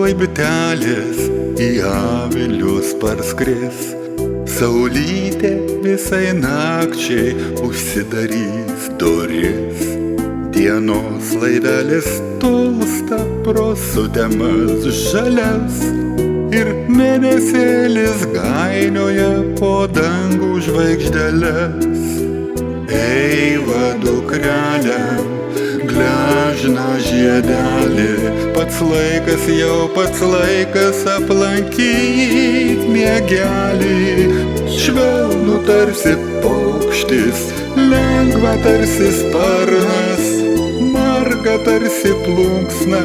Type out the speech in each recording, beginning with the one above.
tuoj bitelės į avilius parskris, saulytė visai nakčiai užsidarys duris. Dienos laivelis tolsta pro sutemas žalias ir mėnesėlis gainioja po dangų žvaigždeles. Eiva dukrelė, gležna žiedelį, pats laikas aplankyt miegelį. Švelnu tarsi paukštis, lengva tarsi sparnas, marga tarsi plunksna,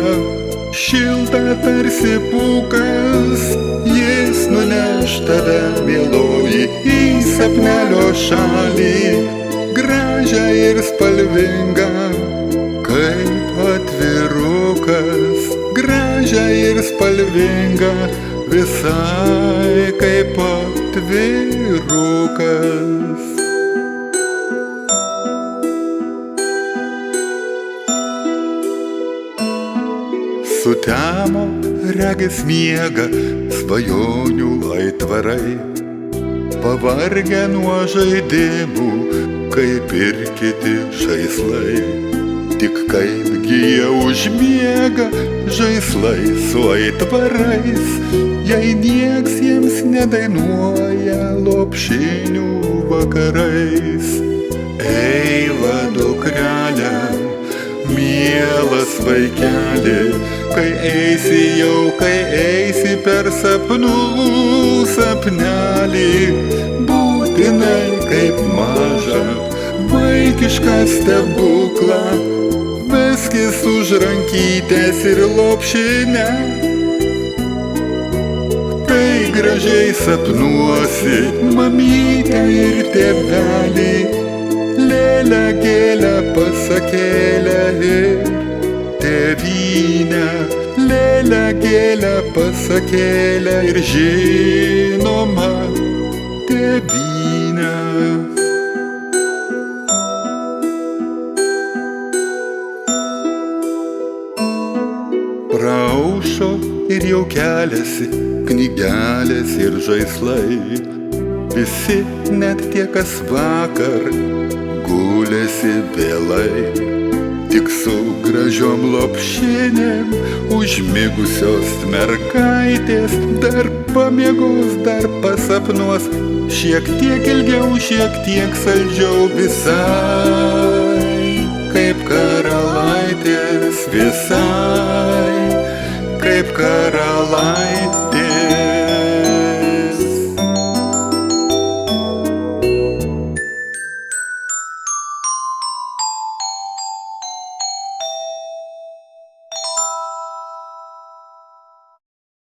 šilta tarsi pūkas. Jis nuneš tave, mieloji, į sapnelio šalį, gražią ir spalvingą, kaip atvirukas. Gražią ir spalvingą, visai kaip atvirukas. Sutemo regis miega svajonių aitvarai, pavargę nuo žaidimų, kaip ir kiti žaislai. Tik kaipgi jie užmiega, žaislai su aitvarais, jei nieks jiems nedainuoja lopšinių vakarais. Eiva dukrelė, mielas vaikeli, kai eisi per sapnų sapnelį, būtinai kaip mažą vaikišką stebuklą veskis už rankytės ir lopšinę. Kai gražiai sapnuosi mamytę ir tėvelį, lėlę, gėlę, pasakėlę ir tėvynę. Lėlę, gėlę, pasakėlę ir žinoma tėvynę. Praaušo ir jau keliasi knygelės ir žaislai, visi net tie, kas vakar gulėsi vėlai. Tik su gražiom lopšinėm užmigusios mergaitės dar pamiegos, dar pasapnuos, šiek tiek ilgiau, šiek tiek saldžiau, visai kaip karalaitės, visai